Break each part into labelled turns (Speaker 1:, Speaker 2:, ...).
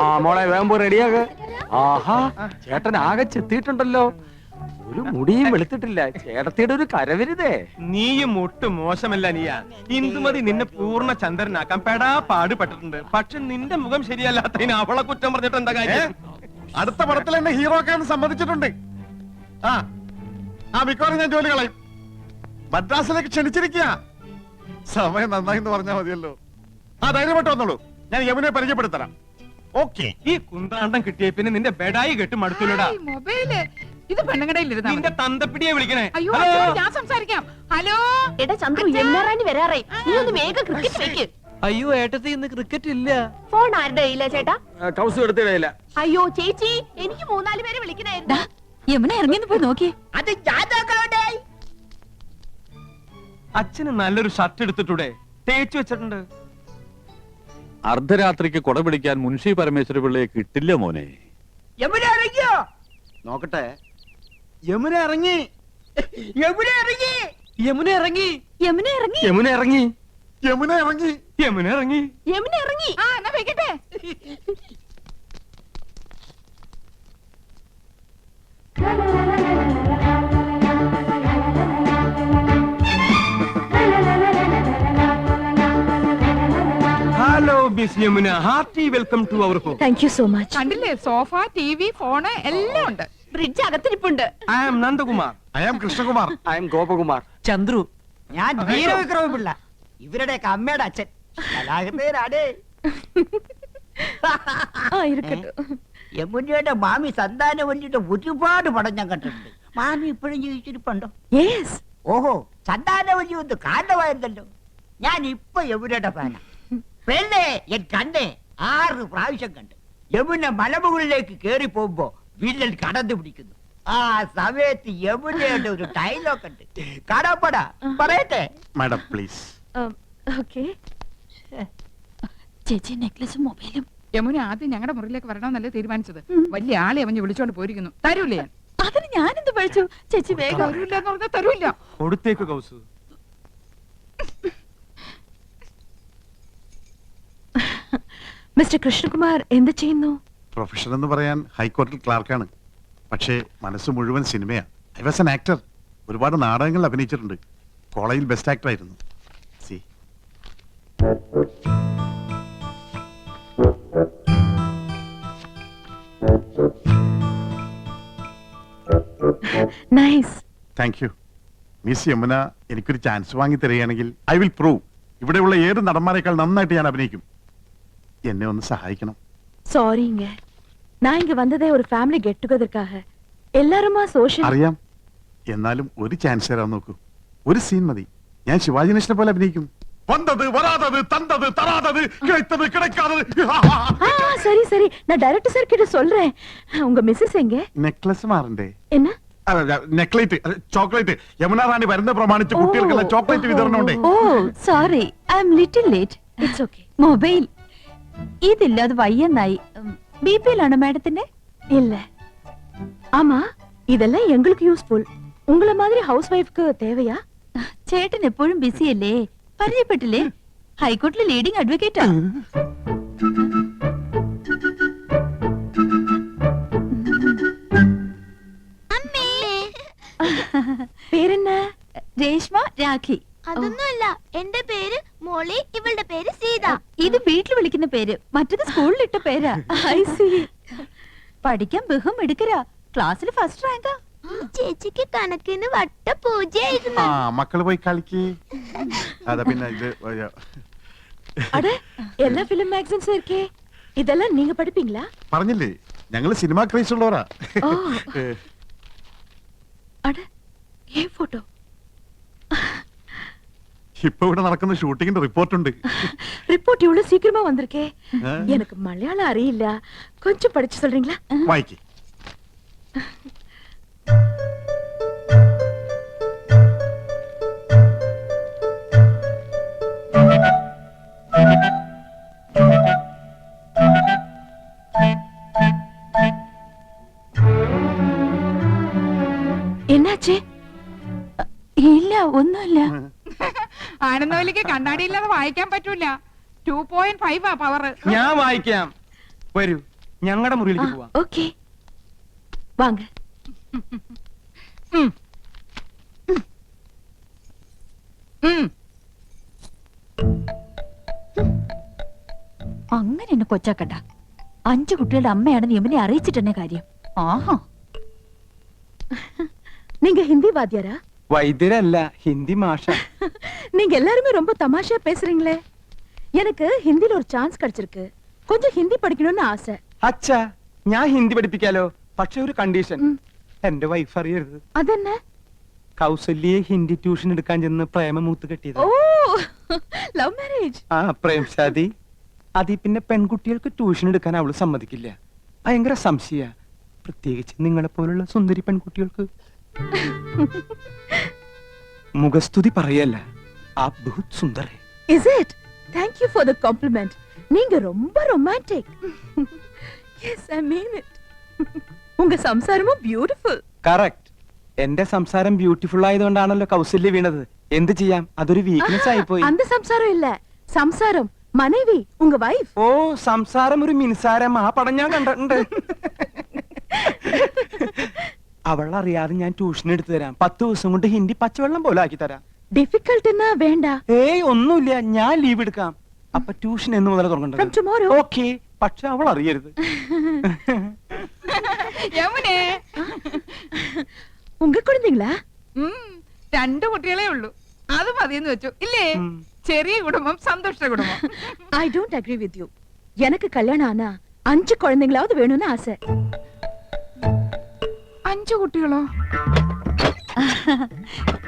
Speaker 1: ആ മോളെ വേമ്പോ റെഡിയാക. ആഹാ, ചേട്ടൻ ആകെ ചെത്തിയിട്ടുണ്ടല്ലോ. ഒരു മുടിയും വെളുത്തിട്ടില്ല. ചേട്ടത്തിയുടെ ഒരു കരവരുതേ.
Speaker 2: നീയും ഒട്ടും മോശമല്ല നീയ. ഇന്ദുമതി നിന്നെ പൂർണ്ണ ചന്ദ്രനാക്കാൻ പെടാ പാടുപെട്ടിട്ടുണ്ട്. പക്ഷെ നിന്റെ മുഖം ശരിയല്ലാത്തതിന് അവളെ കുറ്റം പറഞ്ഞിട്ട് എന്താ കാര്യം?
Speaker 3: അടുത്ത പടത്തിൽ എന്നെ ഹീറോ ആക്കാൻ സമ്മതിച്ചിട്ടുണ്ട്. മിക്കവാറും ഞാൻ ജോലി കളയും. മദ്രാസിലേക്ക് ക്ഷണിച്ചിരിക്കുക. സമയം നന്നായി എന്ന് പറഞ്ഞാൽ മതിയല്ലോ. ധൈര്യമായിട്ട് വന്നോളൂ, ഞാൻ യമുനെ പരിചയപ്പെടുത്തരാം. ഓക്കെ.
Speaker 2: ഈ കുന്ത്രാണ്ടം കിട്ടിയ പിന്നെ നിന്റെ ബെഡായി കെട്ട് മടുത്തുലടാ.
Speaker 4: മൊബൈല് ഇത് പെണ്ണുങ്ങടയിലിരുന്നാ
Speaker 2: നിന്റെ തന്തപ്പിടിയെ വിളിക്കണേ.
Speaker 4: അയ്യോ ഞാൻ സംസാരിക്കാം. ഹലോ
Speaker 5: എടാ ചന്ദ്രു, യമുനാറാണി വരാറേ. നീ ഒന്ന് വേഗം ക്രിക്കറ്റ് വെക്ക്.
Speaker 1: അയ്യോ ഏട്ടത്തി, ഇന്ന് ക്രിക്കറ്റ് ഇല്ല.
Speaker 5: ഫോൺ ആരുടെ കയ്യിലാ ചേട്ടാ?
Speaker 1: കൗസ് എടുത്തിടയില്ല.
Speaker 5: അയ്യോ ചേച്ചി, എനിക്ക് 3-4 പേരെ വിളിക്കണായിരുന്നു.
Speaker 4: യമുന ഇറങ്ങിന്ന് പോയി നോക്കി.
Speaker 5: അത് ഞാൻ നോക്കണോണ്ടേ.
Speaker 2: അച്ഛന് നല്ലൊരു ഷർട്ട് എടുത്തിട്ടൂടെ? തേച്ചു വെച്ചിട്ടുണ്ട്.
Speaker 6: അർദ്ധരാത്രിക്ക് കൊട പിടിക്കാൻ മുൻഷി പരമേശ്വര പിള്ളയെ കിട്ടില്ല മോനെ.
Speaker 1: യമുന ഇറങ്ങിയോ? നോക്കട്ടെ. യമുന ഇറങ്ങി. യമുന ഇറങ്ങി. യമുന ഇറങ്ങി.
Speaker 4: യമുന ഇറങ്ങി.
Speaker 2: യമുന ഇറങ്ങി.
Speaker 3: യമുന ഇറങ്ങി.
Speaker 2: യമുന ഇറങ്ങി.
Speaker 5: യമുന ഇറങ്ങി.
Speaker 4: എന്നാ വെക്കട്ടെ.
Speaker 2: Hello miss Yamuna, hearty welcome to our home.
Speaker 5: Thank you so much.
Speaker 4: കണ്ടില്ലേ, സോഫ, ടിവി, ഫോണ് എല്ലാം ഉണ്ട്.
Speaker 5: ഫ്രിഡ്ജ് അകത്തിരിപ്പുണ്ട്.
Speaker 2: I am Nandakumar.
Speaker 3: I am Krishnakumar.
Speaker 1: I am Gopakumar.
Speaker 7: Chandru. ഞാൻ വീരവിക്രമ പിള്ള, ഇവരുടെയൊക്കെ അമ്മയുടെ അച്ഛൻ. കലാകൃതേരാടേ. യമുനയുടെ മാമി സന്താനവല്ലിയുടെ ഒരുപാട് പടം ഞാൻ കണ്ടിട്ടുണ്ട്. മാമി ഇപ്പോഴും ജീവിച്ചിരിപ്പുണ്ടോ?
Speaker 5: യെസ്.
Speaker 7: ഓഹോ, സന്താനവല്ലി ഒന്ന് കാരണമായിരുന്നല്ലോ. ഞാൻ ഇപ്പൊ യമുനയുടെ ഫാനാ. പെണ്ണേ, ഞാൻ കണ്ടേ 6 പ്രാവശ്യം കണ്ട്. യമുന മലമുകളിലേക്ക് കേറി പോകുമ്പോ വില്ലൻ കടന്നു പിടിക്കുന്നു. ആ സമയത്ത് യമുനയുടെ ഒരു ഡയലോഗ് ഉണ്ട്. കടപ്പട പറയട്ടെ
Speaker 3: മാഡം പ്ലീസ്.
Speaker 5: ഓക്കേ.
Speaker 4: ചേച്ചി നെക്ലസും മൊബൈലും. യമുന ആദ്യം ഞങ്ങളുടെ മുറിയിലേക്ക് വരണമെന്നല്ലേ തീരുമാനിച്ചത്. വലിയ ആളെ അവഞ്ഞ് വിളിച്ചോണ്ട് പോയിരിക്കുന്നു. തരൂലേ?
Speaker 5: അതിന് ഞാനെന്ത് പഴിച്ചു? ചേച്ചി വേഗം.
Speaker 4: തരൂല്ല എന്ന് പറഞ്ഞാൽ തരൂല്ല.
Speaker 2: കൊടുത്തേക്ക് കൗസ്.
Speaker 5: മിസ്റ്റർ കൃഷ്ണകുമാർ എന്ത് ചെയ്യുന്നു?
Speaker 3: പ്രൊഫഷൻ എന്ന് പറയാൻ ഹൈക്കോടതി ക്ലാർക്കാണ്. പക്ഷേ മനസ്സ് മുഴുവൻ സിനിമയാ. I was an actor. ഒരുപാട് നാടകങ്ങളിൽ അഭിനയിച്ചിട്ടുണ്ട്. കോളേജിൽ ബെസ്റ്റ് ആക്ടർ ആയിരുന്നു. See
Speaker 5: nice.
Speaker 3: Thank you. Miss Yamuna എനിക്കൊരു ചാൻസ് വാങ്ങി തരികയാണെങ്കിൽ ഐ വിൽ പ്രൂവ് ഇവിടെയുള്ള ഏത് നടന്മാരെക്കാൾ നന്നായിട്ട് ഞാൻ അഭിനയിക്കും. എന്നെ ഒന്ന് സഹായിക്കണം.
Speaker 5: சாரிங்க, நான் இங்க வந்ததே ஒரு ஃபேமிலி கெட் டுகெதர்க்காக. எல்லாருமா சோஷியல்.
Speaker 3: അറിയാം. എന്നാലും ഒരു ചാൻസ് തരാൻ നോക്കൂ. ഒരു സീൻ മതി. ഞാൻ ശിവാജി ഗണേശനെ പോലെ അഭിനയിക്കും. വന്നത് വരാതത് തന്തത് തരാതത് கிடைத்தது கிடைக்காதது.
Speaker 5: சரி சரி, நான் டைரக்டர் சார் கிட்ட சொல்றேன். உங்க மிஸ்ஸஸ் எங்க?
Speaker 3: നെക്ലസ് മാറണ്ടേ?
Speaker 5: என்ன?
Speaker 3: നെക്ലേറ്റ്, ചോക്ലേറ്റ്. യമുന റാണി വരുന്ന പ്രമാണിച്ച് കുട്ടികൾക്കുള്ള ചോക്ലേറ്റ് വിതരണം ഉണ്ട്.
Speaker 5: Oh sorry, I am little late. It's okay.
Speaker 4: Mobile ഇതില്ലാതെ വയ്യെന്നായി. ബിപിയിലാണോ മാഡത്തിന്റെ?
Speaker 5: இல்ல. ஆமா, இதெல்லாம் எங்களுக்கு யூஸ்ஃபுல். உங்கள மாதிரி ஹவுஸ் வைஃப்க்கு தேவையா?
Speaker 4: ചേട്ടൻ എപ്പോഴും ബിസി അല്ലേ? പരിചയപ്പെട്ടില്ലേ? ഹൈക്കോടതിയിലെ ലീഡിംഗ് അഡ്വക്കേറ്റാ.
Speaker 5: പേരെന്ന?
Speaker 4: രേഷ്മ, രാഖി.
Speaker 8: അതൊന്നുമല്ല, എന്റെ പേര് മോളി, ഇവളുടെ പേര് സീത.
Speaker 4: ഇത് വീട്ടിൽ വിളിക്കുന്ന പേര്, മറ്റത് സ്കൂളിലിട്ട പേരാ.
Speaker 5: I see.
Speaker 4: പഠിക്കാൻ ബഹും എടുക്കരാ. ക്ലാസ്സിൽ ഫസ്റ്റ് റാങ്കാ.
Speaker 8: ചേച്ചിക്ക് കണക്കിന് വട്ട പൂജയായിരുന്നു.
Speaker 3: ആ മക്കള് പോയി കളിക്ക്. അതാ പിന്നെ ഇത്
Speaker 5: அட, எல்லா ஃபிலிம் மேகசின்ஸும் இருக்கே. இதெல்லாம் நீங்க படிப்பீங்களா?
Speaker 3: പറഞ്ഞില്ലേ, ഞങ്ങള് സിനിമ ക്രേസ് ഉള്ളവരാ.
Speaker 5: ஓ. அட, ஏன் போட்டோ?
Speaker 3: ഇപ്പൊ ഇവിടെ നടക്കുന്ന ഷൂട്ടിങ്ങിന്റെ റിപ്പോർട്ട് ഉണ്ട്.
Speaker 5: ரிப்போர்ட் இவ்வளவு சீக்கிரமா வந்திருக்கே. எனக்கு மலையாளம் அறியில்ல, கொஞ்சம் படிச்சு சொல்றீங்களா?
Speaker 3: വായിക്ക്.
Speaker 5: என்னாச்சு?
Speaker 4: ഇല്ല, ഒന്നുമില്ല. ആനന്ദവല്ലിക്ക് കണ്ണാടി ഇല്ലാതെ വായിക്കാൻ പറ്റൂല. 2.5 പവർ.
Speaker 2: ഞാൻ വായിക്കാം. വരൂ, ഞങ്ങളുടെ മുറിയിലേക്ക് പോവാം.
Speaker 5: ഓക്കെ വാങ്ങ.
Speaker 9: അങ്ങനെ എന്നെ കൊച്ചാക്കണ്ട. 5 കുട്ടികളുടെ അമ്മയാണെന്ന് യമുനെ അറിയിച്ചിട്ടെന്നെ കാര്യം. ആഹാ,
Speaker 5: நீங்க ஹிந்தி வாத்தியாரா?
Speaker 2: വൈദ്യരല്ല, ഹിന്ദി മാഷ.
Speaker 5: நீங்க எல்லாருமே ரொம்ப தமாஷா பேசுறீங்களே. எனக்கு ஹிந்தில ஒரு சான்ஸ் கிடைச்சிருக்கு. கொஞ்சம் ஹிந்தி படிக்கணும்னு ஆசை.
Speaker 2: അച്ഛാ, ഞാൻ ഹിന്ദി പഠിപ്പിക്കാലോ. പക്ഷെ ഒരു കണ്ടീഷൻ, എന്റെ വൈഫ് അറിയരുത്.
Speaker 5: அதென்ன?
Speaker 2: കൗസല്യെ ഹിന്ദി ട്യൂഷൻ എടുക്കാൻ ചെന്ന് പ്രേമമൂത്ത് കെട്ടിയത്.
Speaker 5: ஓ, லவ் மேரேஜ்.
Speaker 2: ആ പ്രേം ഷാദി. അതി പിന്നെ പെൺകുട്ടികൾക്ക് ട്യൂഷൻ എടുക്കാൻ അവള് സമ്മതിക്കില്ല. ഭയങ്കര സംശയ, പ്രത്യേകിച്ച് നിങ്ങളെ പോലുള്ള സുന്ദരി പെൺകുട്ടികൾക്ക്. മുഖസ്തുതി പറയല്ല, ആ ബഹുത് സുന്ദർ ഹൈ.
Speaker 5: Is it? Thank you for the compliment. நீங்க ரொம்ப romantic. Yes, I mean it. உங்க സംസാരமும் beautiful.
Speaker 2: കറക്റ്റ്. എന്റെ സംസാരം ബ്യൂട്ടിഫുൾ ആയതുകൊണ്ടാണല്ലോ കൗസല്യ വീണത്. എന്ത് ചെയ്യാം, അതൊരു വീക്ക്നെസ് ആയിപ്പോയി.
Speaker 5: அந்த സംസാരം இல்ல, സംസാരം മனைവി, ഉങ്ക വൈഫ്.
Speaker 2: ഓ, സംസാരം ഒരു മിനിസാരം. ആ പടം ഞാൻ കണ്ടിട്ടുണ്ട്. അവളറിയാതെ ഞാൻ ട്യൂഷൻ എടുത്തു തരാം. 10 ദിവസം കൊണ്ട് ഹിന്ദി പച്ചവെള്ളം പോലെ ആക്കി തരാം.
Speaker 5: ഡിഫിക്കൽട്ട് എന്നാ വേണ്ട.
Speaker 2: ഏയ് ഒന്നുമില്ല, ഞാൻ ലീവ് എടുക്കാം. അപ്പൊ ട്യൂഷൻ എന്ന് മുതൽ
Speaker 5: From
Speaker 2: തുടങ്ങേണ്ടത്.
Speaker 5: tomorrow.
Speaker 2: ഓക്കെ, പക്ഷെ അവൾ അറിയരുത്.
Speaker 4: യമുനെ,
Speaker 5: ഉങ്ക കുഴந்தைங்களா?
Speaker 4: 2 കുട്ടികളെ ഉള്ളൂ. അത് മതിയെന്ന് വെച്ചു ഇല്ലേ? ചെറിയ കുടുംബം, സന്തുഷ്ട കുടുംബം.
Speaker 5: I don't agree with you. எனக்கு கல்யாணம் ஆனா 5 குழந்தைங்களாவது வேணும்னு ஆசை.
Speaker 4: 5 കുട്ടികളോ?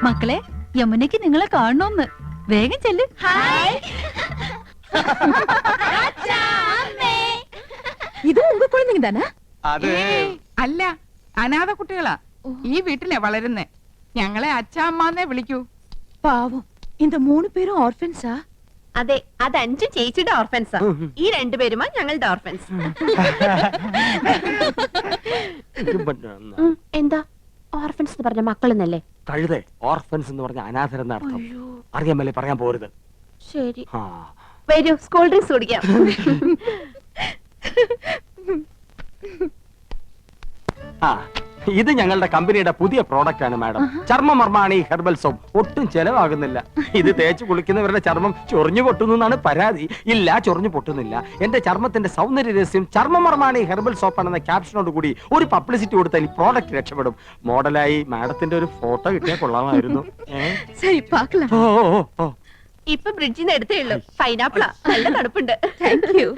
Speaker 9: മക്കളെ, യമുനയ്ക്ക് നിങ്ങളെ കാണണമെന്ന്. വേഗം ചെല്ല്.
Speaker 8: ഹായ്.
Speaker 5: ഇത് ഉങ്ക കുഴந்தைங்க தானே?
Speaker 2: അത്
Speaker 4: ഏയ്, അല്ല, അനാഥ കുട്ടികളാ. ഈ വീട്ടിലെ വളരുന്നേ. ഞങ്ങളെ അച്ഛാമ്മന്നേ വിളിക്കൂ.
Speaker 5: പാവം, இந்த 3 പേരും ഓർഫൻസാ?
Speaker 10: അതെ, അത് 5 ചേച്ചിയുടെ ഓർഫൻസാ. ഈ 2 പേരുമാ ഞങ്ങളുടെ ഓർഫൻസ്. എന്താ ഓർഫൻസ് എന്ന് പറഞ്ഞ മക്കളെന്നല്ലേ?
Speaker 1: കഴുതേ, ഓർഫൻസ് എന്ന് പറഞ്ഞ അനാഥരെന്ന അർത്ഥം. അറിയാമല്ലേ, പറയാൻ പോരുത്.
Speaker 10: ശരി,
Speaker 1: ആ,
Speaker 10: വരൂ, സ്കൂൾ ഡ്രിങ്ക്സ് കുടിക്കാം.
Speaker 1: ആ, ഇത് ഞങ്ങളുടെ കമ്പനിയുടെ പുതിയ പ്രോഡക്റ്റ് ആണ് മാഡം. ചർമ്മമർമാണി herbal soap. ഒട്ടും ചെലവാകുന്നില്ല. ഇത് തേച്ച് കുളിക്കുന്നവരുടെ ചർമ്മം ചൊറിഞ്ഞു പൊട്ടുന്നു എന്നാണ് പരാതി. ഇല്ല, ചൊറിഞ്ഞു പൊട്ടുന്നില്ല. എന്റെ ചർമ്മത്തിന്റെ സൗന്ദര്യ രഹസ്യം ചർമ്മമർമാണി ഹെർബൽ സോപ്പ് ആണെന്ന ക്യാപ്ഷനോട് കൂടി ഒരു പബ്ലിസിറ്റി കൊടുത്താൽ ഈ പ്രോഡക്റ്റ് രക്ഷപ്പെടും. മോഡലായി മാഡത്തിന്റെ ഒരു ഫോട്ടോ കിട്ടിയാൽ കൊള്ളാമായിരുന്നു.
Speaker 5: சரி பார்க்கலாம்.
Speaker 1: ഓ, ഓ, ഓ.
Speaker 10: ഇപ്പൊ ബ്രിഡ്ജിൽ നിന്ന് എടുത്തേ ഉള്ളൂ. പൈനാപ്പിളാ, നല്ല തണുപ്പുണ്ട്.
Speaker 5: Thank you.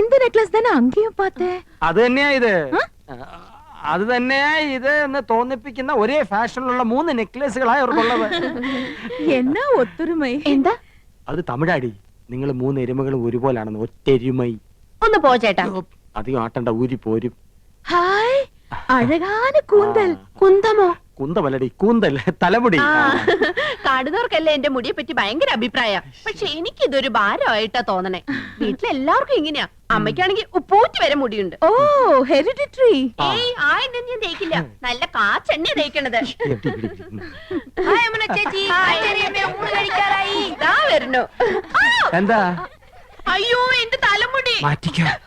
Speaker 5: இந்த நெக்லஸ் தானே அங்கேயும் பார்த்தேன்.
Speaker 1: അത് തന്നെയാ ഇത്. അത് തന്നെയാ ഇത് എന്ന് തോന്നിപ്പിക്കുന്ന ഒരേ ഫാഷനിലുള്ള 3 നെക്ലേസുകളായി അവർക്കുള്ളത്.
Speaker 5: என்ன ஒத்துருமை.
Speaker 10: എന്താ?
Speaker 1: അത് തമിഴാടി. നിങ്ങൾ 3 എരുമകളും ഒരുപോലാണെന്ന്. ഒറ്റെരുമൈ.
Speaker 10: ഒന്ന് പോ ചേട്ടാ.
Speaker 1: അധികം ആട്ടണ്ട, ഊരി പോരും.
Speaker 5: ஹாய், அழகான கூந்தல்.
Speaker 10: കുന്തമോ?
Speaker 1: കുന്തമല്ലടി, കൂന്തൽ, തലമുടി.
Speaker 10: കാണുന്നവർക്കല്ലേ എന്റെ മുടിയെ പറ്റി ഭയങ്കര അഭിപ്രായ. പക്ഷെ എനിക്കിതൊരു ഭാരമായിട്ടാ തോന്നണേ. വീട്ടിലെല്ലാവർക്കും ഇങ്ങനെയാ. അമ്മയ്ക്കാണെങ്കിൽ ഉപ്പൂറ്റി വരെ മുടിയുണ്ട്.
Speaker 5: ஓ, ஹெரிடிட்டரி.
Speaker 10: ഏയ്, ആ എണ്ണ ഞാൻ തേക്കില്ല. നല്ല കാച്ചെണ്ണ തേക്കണത്. ചേച്ചി, ഊണ് കഴിക്കാറായി. ഇതാ വരുന്നു.
Speaker 1: എന്താ?
Speaker 10: അയ്യോ, എന്റെ തലമുടി.
Speaker 1: മാറ്റിക്കാം.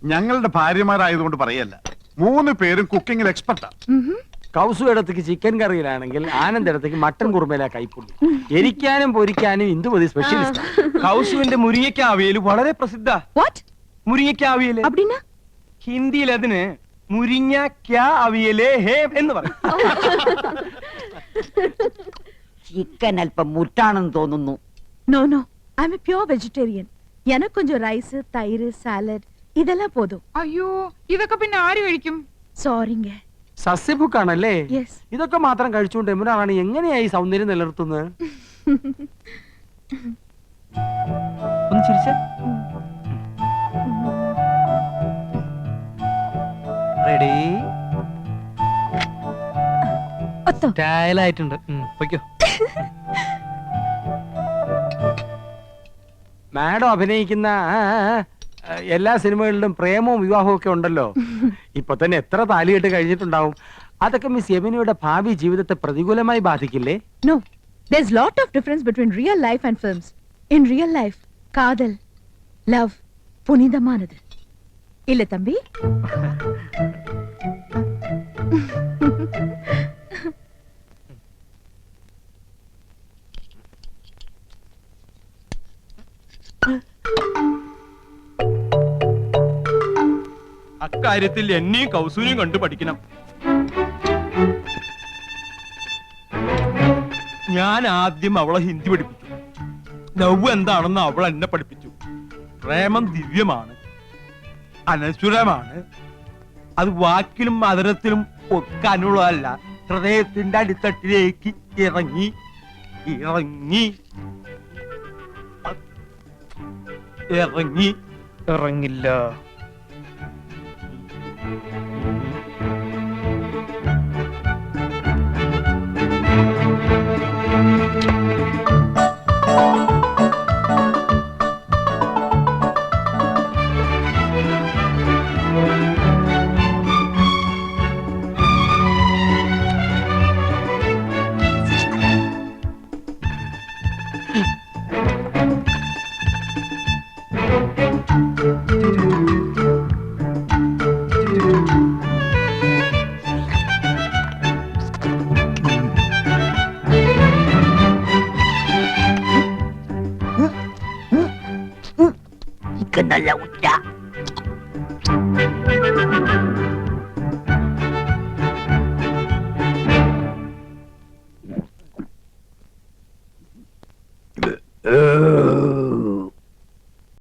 Speaker 3: ഞങ്ങളുടെ ഭാര്യമാരായതുകൊണ്ട് പറയല്ല, 3 പേരും കുക്കിങ്ങിൽ എക്സ്പെർട്ടാ.
Speaker 1: കൗസു ഇടത്തേക്ക് ചിക്കൻ കറിയിലാണെങ്കിൽ ആനന്ദ് ഇടത്തേക്ക് മട്ടൻ കുറുമയിലാ കൈപ്പുള്ളി. എരിക്കാനും പൊരിക്കാനും ഇന്ദുമതി സ്പെഷ്യലിസ്റ്റ്.
Speaker 2: കൗസുവിന്റെ മുരിങ്ങയ്ക്ക അവിയൽ വളരെ പ്രസിദ്ധ.
Speaker 5: வாட்?
Speaker 2: മുരിങ്ങയ്ക്ക അവിയൽ.
Speaker 5: அப்படினா?
Speaker 2: ഹിന്ദിയിൽ അതിന് മുരിങ്ങയ്ക്ക അവിയലേ ഹേ എന്ന് പറയും.
Speaker 7: ചിക്കൻ അല്പം മുറ്റാണെന്ന് തോന്നുന്നു.
Speaker 5: No no, I am a pure vegetarian. எனக்கு கொஞ்சம் ரைஸ், தயிர், சாலட் இதெல்லாம் போதும்.
Speaker 4: അയ്യോ, ഇതൊക്കെ പിന്നെ ആര് കഴിക്കും?
Speaker 5: சாரிங்க.
Speaker 1: സസ്യഭുക്കാണല്ലേ?
Speaker 5: Yes.
Speaker 1: ഇതൊക്കെ മാത്രം കഴിച്ചുകൊണ്ട് യമുന റാണി എങ്ങനെയായി സൗന്ദര്യം നിലനിർത്തുന്നത്?
Speaker 2: ഒന്ന് ചിരിച്ചേ. റെഡി?
Speaker 5: ഒത്തോ.
Speaker 2: സ്റ്റൈലായിട്ടുണ്ട്. പൊയ്ക്കോ.
Speaker 1: മാഡം അഭിനയിക്കുന്ന എല്ലാ സിനിമകളിലും പ്രേമവും വിവാഹവും ഒക്കെ ഉണ്ടല്ലോ. ഇപ്പൊ തന്നെ എത്ര താലികെട്ട് കഴിഞ്ഞിട്ടുണ്ടാവും. അതൊക്കെ മിസ് യമുനയുടെ ഭാവി ജീവിതത്തെ പ്രതികൂലമായി ബാധിക്കില്ലേ?
Speaker 5: No, there's lot of difference between real life and films. In real life, காதல், love, புனிதமானது. இல்ல தம்பி?
Speaker 2: അക്കാര്യത്തിൽ എന്നെയും കൗസൂരിയും കണ്ടു പഠിക്കണം. ഞാൻ ആദ്യം അവളെ ഹിന്ദി പഠിപ്പിച്ചു. ലവ് എന്താണെന്ന് അവൾ എന്നെ പഠിപ്പിച്ചു. പ്രേമം ദിവ്യമാണ്, അനശ്വരമാണ്. അത് വാക്കിലും അതരത്തിലും ഒക്കാനുള്ളതല്ല, ഹൃദയത്തിന്റെ അടിത്തട്ടിലേക്ക് ഇറങ്ങി ഇറങ്ങി ഇറങ്ങി ഇറങ്ങില്ല.
Speaker 7: നല്ല ഉച്ച